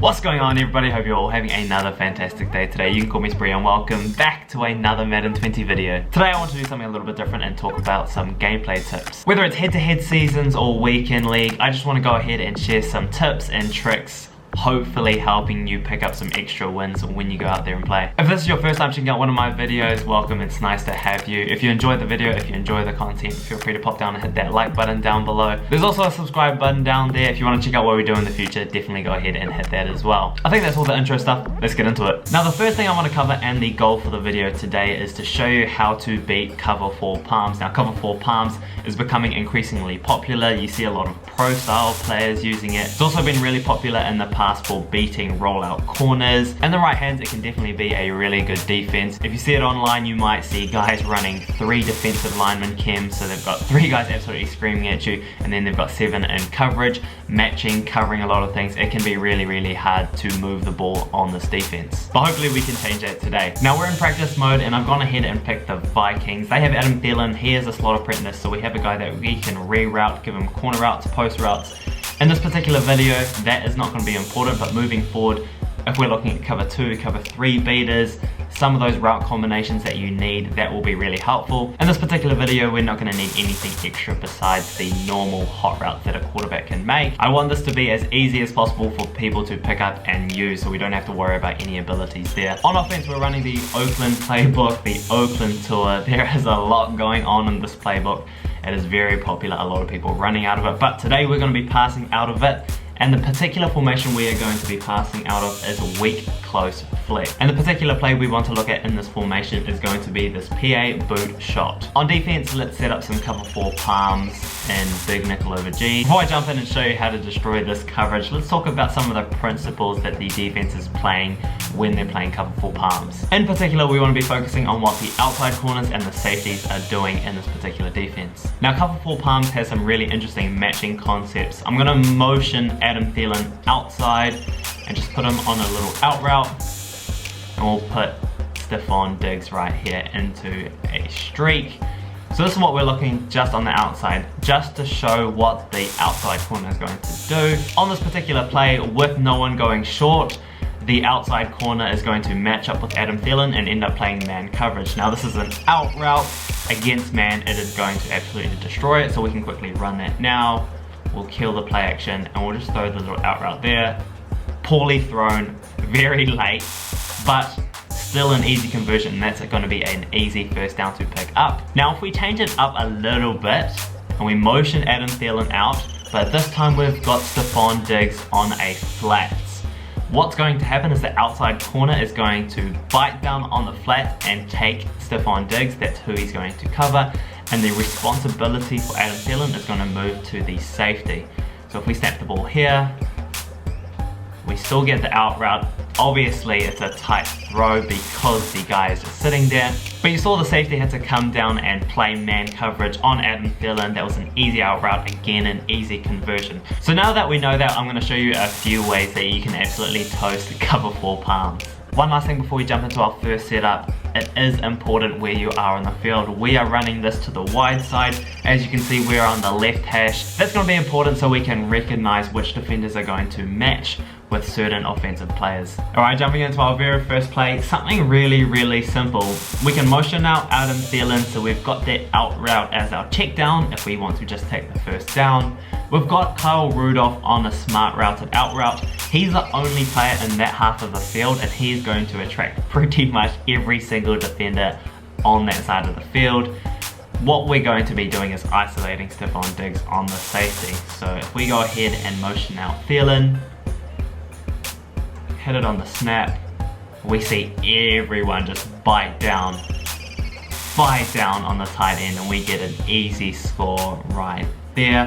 What's going on, everybody? Hope you're all having another fantastic day today. You can call me Spree and welcome back to another Madden 20 video. Today I want to do something a little bit different and talk about some gameplay tips. Whether it's head-to-head seasons or weekend league, I just want to go ahead and share some tips and tricks, hopefully helping you pick up some extra wins when you go out there and play. If this is your first time checking out one of my videos, welcome. It's nice to have you. If you enjoyed the video, if you enjoy the content, feel free to pop down and hit that like button down below. There's also a subscribe button down there. If you want to check out what we do in the future, definitely go ahead and hit that as well. I think that's all the intro stuff. Let's get into it. Now the first thing I want to cover, and the goal for the video today, is to show you how to beat cover 4 palms. Now cover 4 palms is becoming increasingly popular. You see a lot of pro style players using it. It's also been really popular in the past for beating rollout corners. In the right hands, it can definitely be a really good defense. If you see it online, you might see guys running 3 defensive lineman chems, so they've got 3 guys absolutely screaming at you, and then they've got 7 in coverage, matching, covering a lot of things. It can be really hard to move the ball on this defense. But hopefully we can change that today. Now we're in practice mode, and I've gone ahead and picked the Vikings. They have Adam Thielen. He is a slot apprentice, so we have a guy that we can reroute, give him corner routes, post routes. In this particular video, that is not going to be important, but moving forward, if we're looking at cover 2, cover 3 beaters, some of those route combinations that you need, that will be really helpful. In this particular video, we're not going to need anything extra besides the normal hot routes that a quarterback can make. I want this to be as easy as possible for people to pick up and use, so we don't have to worry about any abilities there. On offense, we're running the Oakland playbook, the Oakland tour. There is a lot going on in this playbook. It is very popular, a lot of people running out of it, but today we're going to be passing out of it, and the particular formation we are going to be passing out of is a weak close flex. And the particular play we want to look at in this formation is going to be this PA boot shot. On defense, let's set up some cover 4 palms and big nickel over G. Before I jump in and show you how to destroy this coverage, let's talk about some of the principles that the defense is playing when they're playing cover 4 palms. In particular, we want to be focusing on what the outside corners and the safeties are doing in this particular defense. Now cover 4 palms has some really interesting matching concepts. I'm going to motion Adam Thielen outside and just put him on a little out route, and we'll put Stephon Diggs right here into a streak. So this is what we're looking just on the outside, just to show what the outside corner is going to do. On this particular play, with no one going short, the outside corner is going to match up with Adam Thielen and end up playing man coverage. Now this is an out route against man. It is going to absolutely destroy it, so we can quickly run that now. We'll kill the play action and we'll just throw the little out route there. Poorly thrown, very late, but still an easy conversion, and that's going to be an easy first down to pick up. Now if we change it up a little bit and we motion Adam Thielen out, but this time we've got Stephon Diggs on a flat. What's going to happen is the outside corner is going to bite down on the flat and take Stephon Diggs. That's who he's going to cover, and the responsibility for Adam Thielen is going to move to the safety. So if we snap the ball here, we still get the out route. Obviously it's a tight throw because the guy is just sitting there, but you saw the safety had to come down and play man coverage on Adam Thielen. That was an easy out route, again an easy conversion. So now that we know that, I'm going to show you a few ways that you can absolutely toast cover 4 palms. One last thing before we jump into our first setup, it is important where you are on the field. We are running this to the wide side. As you can see, we're on the left hash. That's going to be important so we can recognize which defenders are going to match with certain offensive players. Alright, jumping into our very first play, something really simple. We can motion out Adam Thielen, so we've got that out route as our check down if we want to just take the first down. We've got Kyle Rudolph on a smart routed out route. He's the only player in that half of the field, and he's going to attract pretty much every single defender on that side of the field. What we're going to be doing is isolating Stephon Diggs on the safety. So if we go ahead and motion out Thielen, hit it on the snap, we see everyone just bite down on the tight end, and we get an easy score right there.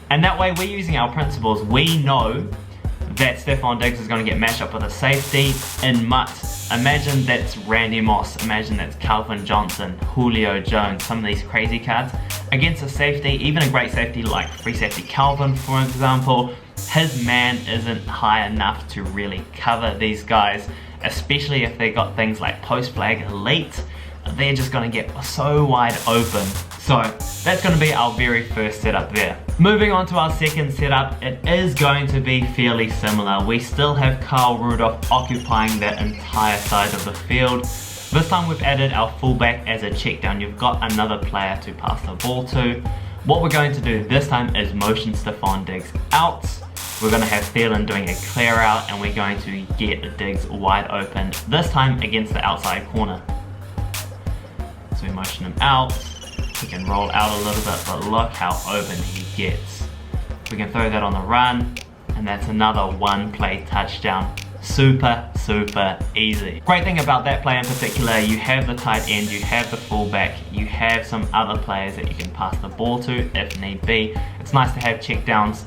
And that way we're using our principles. We know that Stephon Diggs is going to get matched up with a safety in MUT. Imagine that's Randy Moss, imagine that's Calvin Johnson, Julio Jones, some of these crazy cards. Against a safety, even a great safety like free safety Calvin, for example, his man isn't high enough to really cover these guys, especially if they got things like post flag elite. They're just going to get so wide open. So that's going to be our very first setup there. Moving on to our second setup, it is going to be fairly similar. We still have Kyle Rudolph occupying that entire side of the field. This time we've added our fullback as a check down. You've got another player to pass the ball to. What we're going to do this time is motion Stephon Diggs out. We're going to have Thielen doing a clear out, and we're going to get Diggs wide open, this time against the outside corner. So we motion him out. He can roll out a little bit, but look how open he gets. We can throw that on the run, and that's another one-play touchdown. Super, super easy. Great thing about that play in particular, you have the tight end, you have the fullback, you have some other players that you can pass the ball to if need be. It's nice to have checkdowns.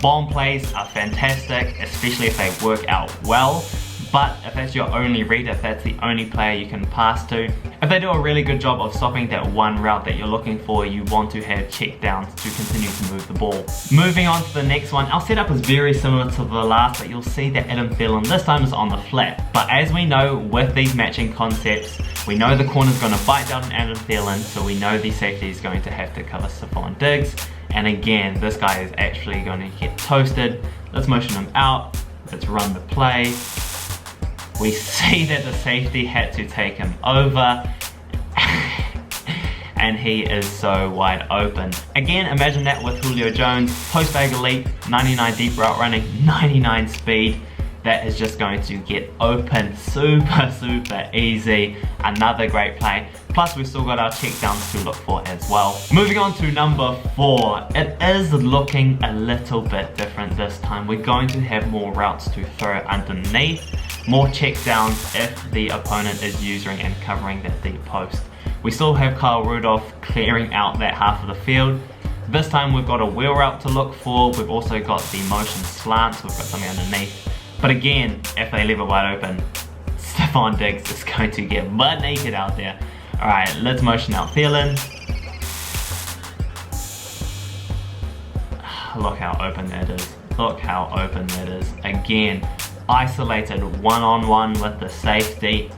Bomb plays are fantastic, especially if they work out well. But if that's your only read, if that's the only player you can pass to, if they do a really good job of stopping that one route that you're looking for, you want to have checkdowns to continue to move the ball. Moving on to the next one, our setup is very similar to the last, but you'll see that Adam Thielen this time is on the flat. But as we know with these matching concepts, we know the corner's going to bite down on Adam Thielen, so we know the safety is going to have to cover Stephon Diggs. And again, this guy is actually going to get toasted. Let's motion him out. Let's run the play. We see that the safety had to take him over. And he is so wide open. Again, imagine that with Julio Jones. Post bag elite, 99 deep route running, 99 speed. That is just going to get open super, super easy. Another great play. Plus we've still got our checkdowns to look for as well. Moving on to number 4. It is looking a little bit different this time. We're going to have more routes to throw underneath. More checkdowns if the opponent is using and covering that deep post. We still have Kyle Rudolph clearing out that half of the field. This time we've got a wheel route to look for. We've also got the motion slants. We've got something underneath. But again, if they leave it wide open, Stephon Diggs is going to get butt naked out there. Alright, let's motion out Thielen. Look how open that is. Look how open that is. Again, isolated one-on-one with the safety.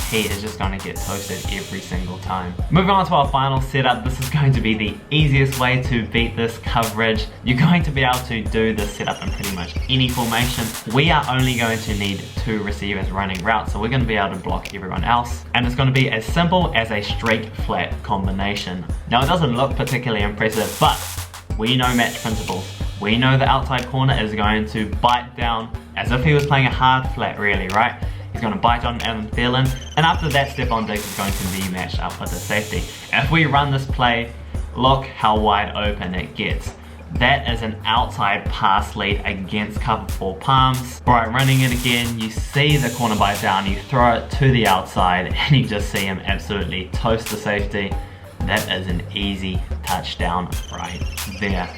He is just going to get toasted every single time. Moving on to our final setup, this is going to be the easiest way to beat this coverage. You're going to be able to do this setup in pretty much any formation. We are only going to need 2 receivers running routes, so we're going to be able to block everyone else. And it's going to be as simple as a straight flat combination. Now it doesn't look particularly impressive, but we know match principles. We know the outside corner is going to bite down as if he was playing a hard flat really, right? He's going to bite on Adam Thielen, and after that Stephon Diggs is going to be matched up with the safety. If we run this play, look how wide open it gets. That is an outside pass lead against cover 4 palms. Alright, running it again, you see the corner bite down, you throw it to the outside, and you just see him absolutely toast the safety. That is an easy touchdown right there.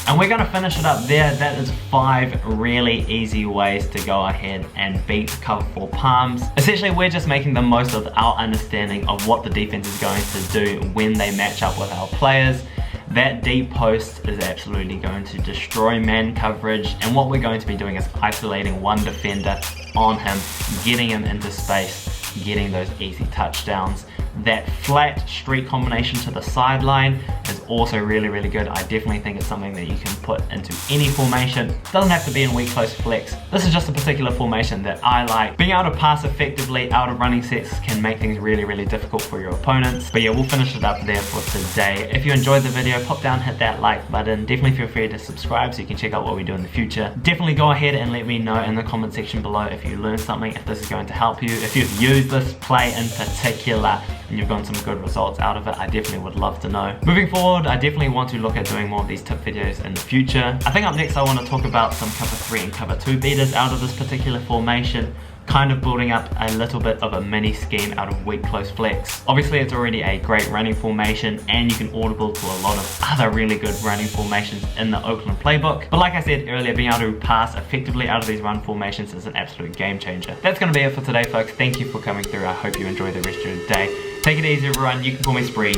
And we're going to finish it up there. That is 5 really easy ways to go ahead and beat cover 4 palms. Essentially, we're just making the most of our understanding of what the defense is going to do when they match up with our players. That deep post is absolutely going to destroy man coverage, and what we're going to be doing is isolating one defender on him, getting him into space, getting those easy touchdowns. That flat street combination to the sideline is also really, really good. I definitely think it's something that you can put into any formation. It doesn't have to be in weak close flex. This is just a particular formation that I like. Being able to pass effectively out of running sets can make things really, really difficult for your opponents. But yeah, we'll finish it up there for today. If you enjoyed the video, pop down, hit that like button. Definitely feel free to subscribe so you can check out what we do in the future. Definitely go ahead and let me know in the comment section below if you learned something, if this is going to help you, if you've used this play in particular and you've gotten some good results out of it. I definitely would love to know. Moving forward, I definitely want to look at doing more of these tip videos in the future. I think up next I want to talk about some cover 3 and cover 2 beaters out of this particular formation, kind of building up a little bit of a mini scheme out of weak close flex. Obviously it's already a great running formation and you can audible to a lot of other really good running formations in the Oakland playbook. But like I said earlier, being able to pass effectively out of these run formations is an absolute game changer. That's going to be it for today, folks. Thank you for coming through. I hope you enjoy the rest of your day. Take it easy, everyone. You can call me Spree,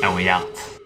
and we out.